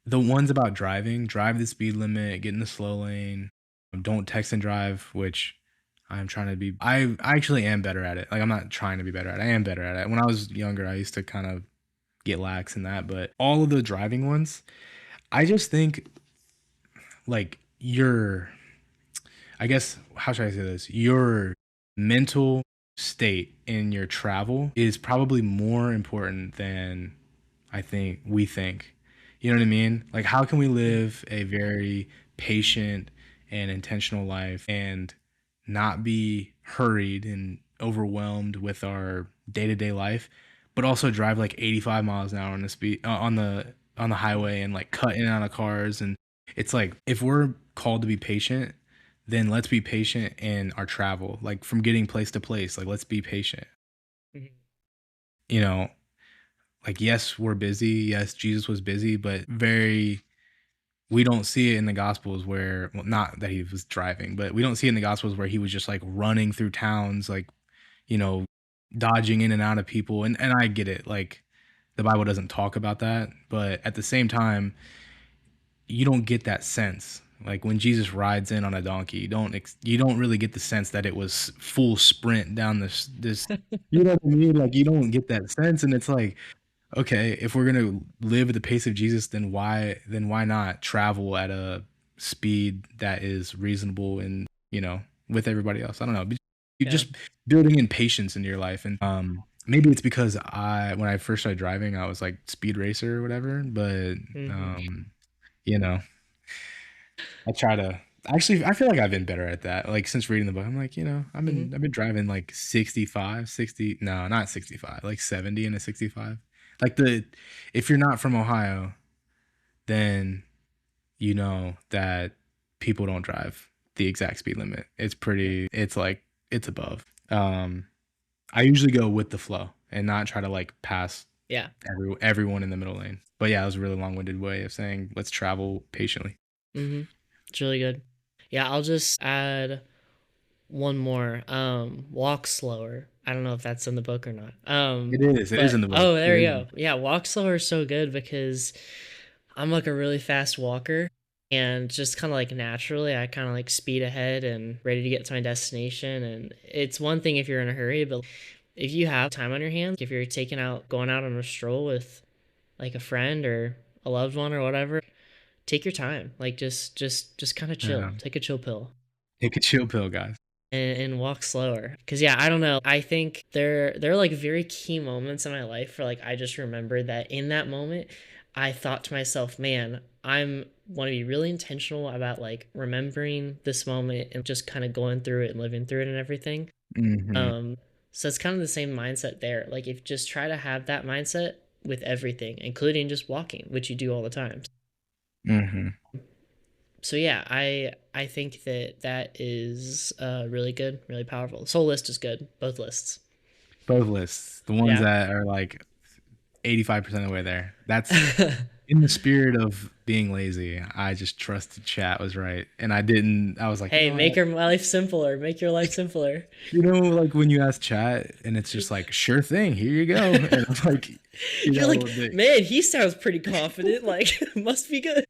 the ones about driving, drive the speed limit, get in the slow lane, don't text and drive, which I'm trying to be. I actually am better at it. Like I'm not trying to be better at it. I am better at it. When I was younger, I used to kind of get lax in that, but all of the driving ones, I just think like I guess how should I say this? Your mental state in your travel is probably more important than we think. You know what I mean? Like how can we live a very patient and intentional life and not be hurried and overwhelmed with our day-to-day life, but also drive like 85 miles an hour on the speed on the highway and like cut in and out of cars. And it's like if we're called to be patient, then let's be patient in our travel, like from getting place to place. Like let's be patient. Mhm. You know, like yes, we're busy. Yes, Jesus was busy, but very we don't see it in the gospels where, well, not that he was driving, but we don't see it in the gospels where he was just like running through towns, like, you know, dodging in and out of people. And I get it. Like the Bible doesn't talk about that, but at the same time, you don't get that sense. Like when Jesus rides in on a donkey, you don't really get the sense that it was full sprint down this. You know what I mean? Like you don't get that sense, and it's like, okay, if we're gonna live at the pace of Jesus, then why not travel at a speed that is reasonable and with everybody else? I don't know. You Yeah. just building in patience into your life, and maybe it's because when I first started driving, I was like speed racer or whatever, but Hmm. um, you know, I try to. Actually, I feel like I've been better at that. Like since reading the book, I'm like, Hmm. I've been driving like 65, 60, no, not 65, like 70 and a 65. Like if you're not from Ohio, then you know that people don't drive the exact speed limit. Yeah. It's like it's above. I usually go with the flow and not try to like pass Yeah. everyone in the middle lane. But yeah, it was a really long-winded way of saying let's travel patiently. Hmm. It's really good. Yeah, I'll just add one more. Walk slower. I don't know if that's in the book or not. It is. It is in But the book. oh, It there we is. go. Yeah, walk slower is so good because I'm like a really fast walker and just kind of like naturally I kind of like speed ahead and ready to get to my destination. And it's one thing if you're in a hurry, but if you have time on your hands, if you're going out on a stroll with like a friend or a loved one or whatever, take your time. Like just kind of chill. Yeah. Take a chill pill Take a chill pill, guys. and walk slower. Cause yeah, I don't know. I think there are like very key moments in my life where like I just remember that in that moment, I thought to myself, man, I'm want to be really intentional about like remembering this moment and just kind of going through it and living through it and everything. Hmm. So it's kind of the same mindset there. Like if just try to have that mindset with everything, including just walking, which you do all the time. Hmm. So yeah, I think that that is really good, really powerful. Soul list is good, both lists. Both lists, the ones Yeah. that are like 85% of the way there. That's In the spirit of being lazy, I just trusted chat was right, and I was like, Hey, make your life simpler. Make your life simpler. like when you ask chat and it's just like, sure thing, here you go. And I'm like, You're like, man, he sounds pretty confident. Like, must be good.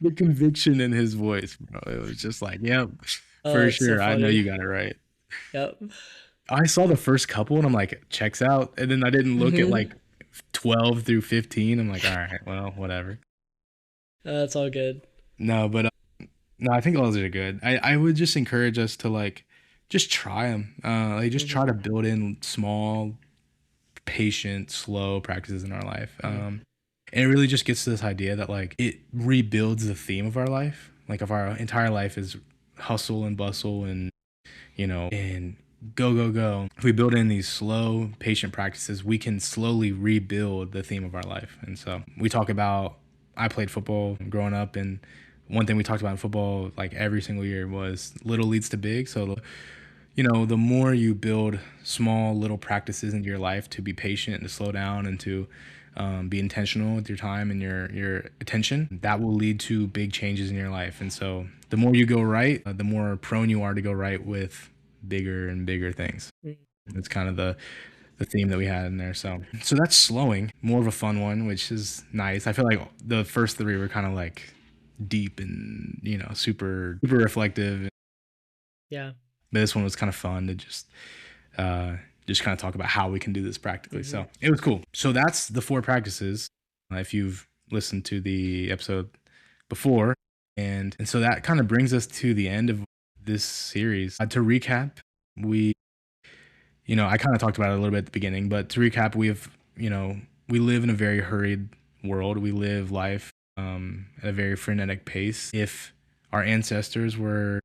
the conviction in his voice, bro. It was just like, yep, Oh, for it's so sure. I know you funny. got it right. Yep. I saw the first couple and I'm like, checks out. And then I didn't look at Mm-hmm. like 12 through 15. I'm like, all right, well, whatever. It's all good. No, but no, I think all those are good. I would just encourage us to like, just try them. Like, just try Mm-hmm. to build in small, patient, slow practices in our life. Mm-hmm. And it really just gets to this idea that like it rebuilds the theme of our life. Like if our entire life is hustle and bustle and and go, go, go. If we build in these slow, patient practices, we can slowly rebuild the theme of our life. And so we talk about, I played football growing up, and one thing we talked about in football, like every single year, was little leads to big. So, the more you build small little practices into your life to be patient and to slow down and to be intentional with your time and your attention, that will lead to big changes in your life. And so the more you go right, the more prone you are to go right with bigger and bigger things. It's kind of the theme that we had in there. So that's slowing, more of a fun one, which is nice. I feel like the first three were kind of like deep and super super reflective, Yeah. but this one was kind of fun to just kind of talk about how we can do this practically. Mm-hmm. So it was cool. So that's the 4 practices. If you've listened to the episode before, and so that kind of brings us to the end of this series. To recap, we, I kind of talked about it a little bit at the beginning, but to recap, we live in a very hurried world. We live life at a very frenetic pace. If our ancestors were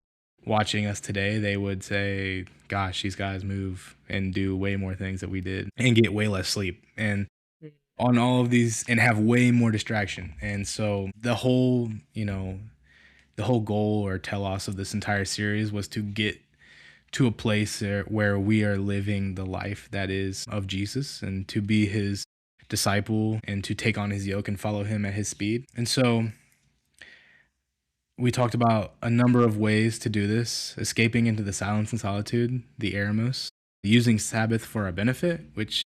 watching us today, they would say, gosh, these guys move and do way more things that we did and get way less sleep and on all of these and have way more distraction. And so the whole goal or telos of this entire series was to get to a place where we are living the life that is of Jesus and to be his disciple and to take on his yoke and follow him at his speed. And so we talked about a number of ways to do this: escaping into the silence and solitude, the eremos, using Sabbath for our benefit, which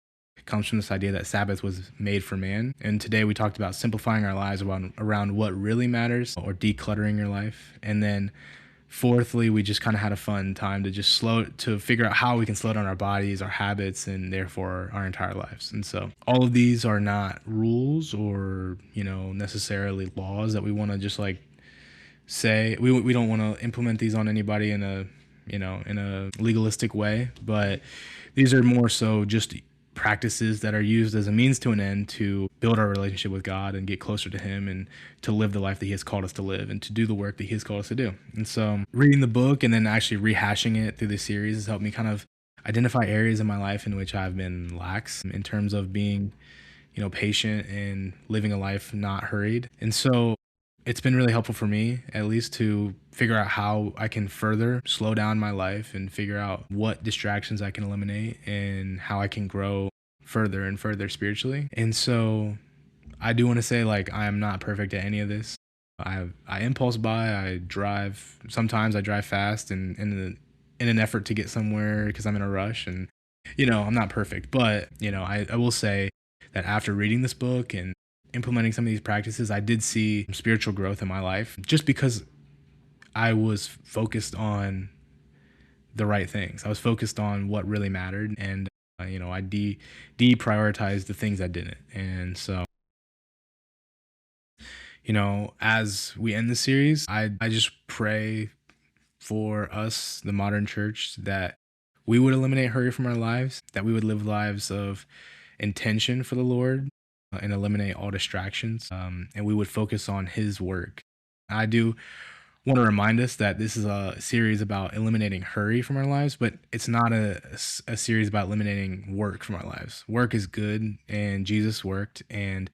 comes from this idea that Sabbath was made for man. And today we talked about simplifying our lives around what really matters, or decluttering your life. And then fourthly, we just kind of had a fun time to figure out how we can slow down our bodies, our habits, and therefore our entire lives. And so all of these are not rules or, necessarily laws that we want to just like say. We don't want to implement these on anybody in a legalistic way, but these are more so just practices that are used as a means to an end to build our relationship with God and get closer to him and to live the life that he has called us to live and to do the work that he has called us to do. And so reading the book and then actually rehashing it through the series has helped me kind of identify areas in my life in which I've been lax in terms of being, patient and living a life not hurried. And so it's been really helpful for me, at least, to figure out how I can further slow down my life and figure out what distractions I can eliminate and how I can grow further and further spiritually. And so I do want to say, like, I am not perfect at any of this. I impulse buy. Sometimes I drive fast and in an effort to get somewhere because I'm in a rush, and I'm not perfect, but I will say that after reading this book and implementing some of these practices, I did see spiritual growth in my life just because I was focused on the right things. I was focused on what really mattered, and I deprioritized the things that didn't. And so, as we end the series, I just pray for us, the modern church, that we would eliminate hurry from our lives, that we would live lives of intention for the Lord, and eliminate all distractions, and we would focus on his work. I do want to remind us that this is a series about eliminating hurry from our lives, but it's not a series about eliminating work from our lives. Work is good, and Jesus worked, and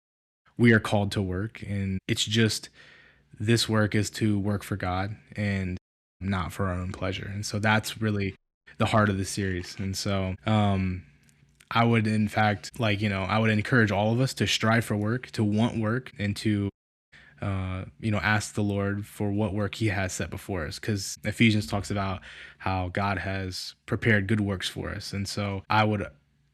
we are called to work, and it's just this work is to work for God and not for our own pleasure. And so that's really the heart of the series. And so I would, in fact, I would encourage all of us to strive for work, to want work, and to ask the Lord for what work he has set before us, because Ephesians talks about how God has prepared good works for us. And so I would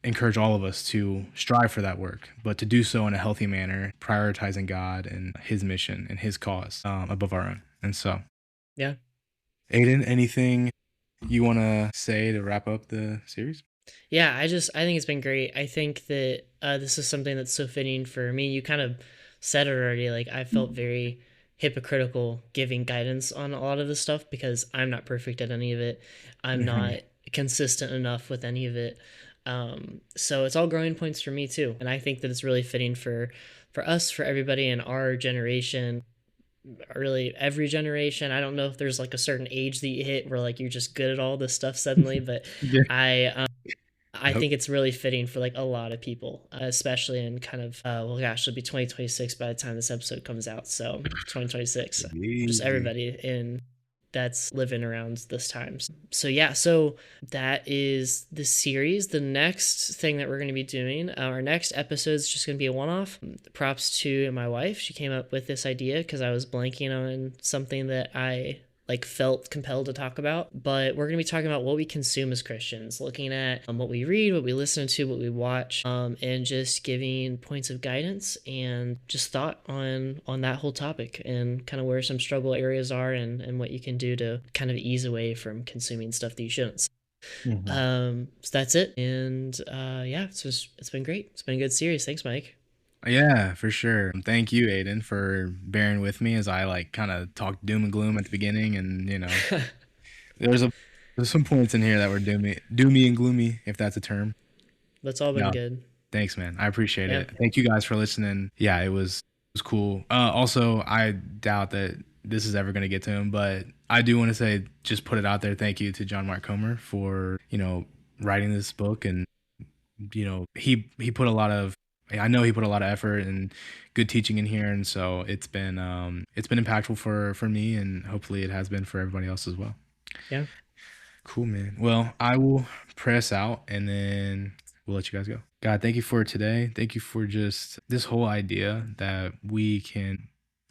encourage all of us to strive for that work, but to do so in a healthy manner, prioritizing God and his mission and his cause above our own. And so, yeah. Aidan, anything you want to say to wrap up the series? Yeah, I think it's been great. I think that this is something that's so fitting for me. You kind of said it already. Like, I felt very hypocritical giving guidance on a lot of this stuff because I'm not perfect at any of it. I'm not consistent enough with any of it. So it's all growing points for me too. And I think that it's really fitting for us, for everybody in our generation, really every generation. I don't know if there's like a certain age that you hit where like you're just good at all this stuff suddenly, but Yeah. I think it's really fitting for like a lot of people, especially in kind of it'll be 2026 by the time this episode comes out. So 2026, just everybody in that's living around this time. So yeah, so that is the series. The next thing that we're going to be doing, our next episode is just going to be a one-off. Props to my wife. She came up with this idea because I was blanking on something that I felt compelled to talk about. But we're going to be talking about what we consume as Christians, looking at what we read, what we listen to, what we watch, and just giving points of guidance and just thought on that whole topic and kind of where some struggle areas are and what you can do to kind of ease away from consuming stuff that you shouldn't. So that's it. And it's been great. It's been a good series. Thanks, Mike. Yeah, for sure. Thank you, Aidan, for bearing with me as I kind of talked doom and gloom at the beginning, and there's some points in here that were doomy and gloomy, if that's a term. That's all been good. Thanks, man. I appreciate it. Thank you guys for listening. Yeah, it was cool. Also, I doubt that this is ever going to get to him, but I do want to say, just put it out there. Thank you to John Mark Comer for writing this book, and he put a lot of. I know he put a lot of effort and good teaching in here, and so it's been impactful for me, and hopefully it has been for everybody else as well. Yeah. Cool, man. Well, I will pray us out, and then we'll let you guys go. God, thank you for today. Thank you for just this whole idea that we can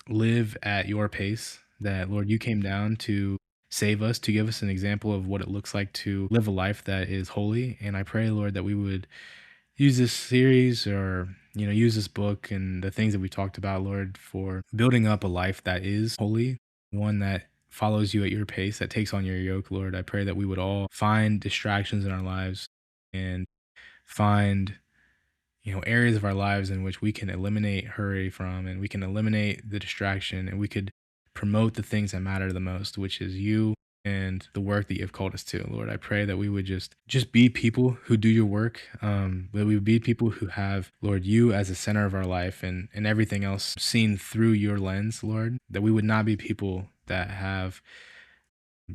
live at your pace, that, Lord, you came down to save us, to give us an example of what it looks like to live a life that is holy. And I pray, Lord, that we would use this series or use this book and the things that we talked about, Lord, for building up a life that is holy, one that follows you at your pace, that takes on your yoke, Lord. I pray that we would all find distractions in our lives and find areas of our lives in which we can eliminate hurry from, and we can eliminate the distraction, and we could promote the things that matter the most, which is you and the work that you've called us to. Lord, I pray that we would just be people who do your work, that we would be people who have, Lord, you as the center of our life and everything else seen through your lens, Lord, that we would not be people that have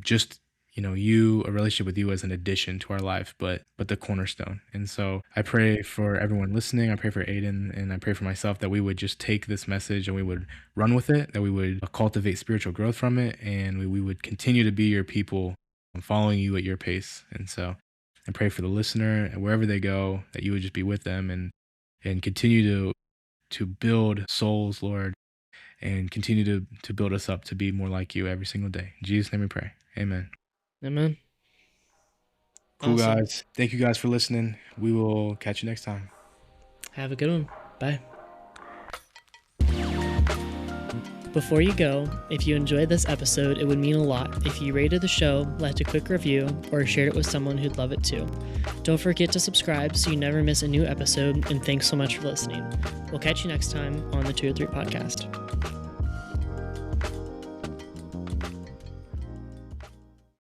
just, a relationship with you as an addition to our life, but the cornerstone. And so I pray for everyone listening. I pray for Aidan, and I pray for myself that we would just take this message and we would run with it, that we would cultivate spiritual growth from it, and we would continue to be your people, following you at your pace. And so I pray for the listener, and wherever they go, that you would just be with them and continue to build souls, Lord, and continue to build us up to be more like you every single day. In Jesus' name we pray. Amen. Amen. Cool, awesome. Guys. Thank you guys for listening. We will catch you next time. Have a good one. Bye. Before you go, if you enjoyed this episode, it would mean a lot if you rated the show, left a quick review, or shared it with someone who'd love it too. Don't forget to subscribe so you never miss a new episode, and thanks so much for listening. We'll catch you next time on the 2 or 3 podcast.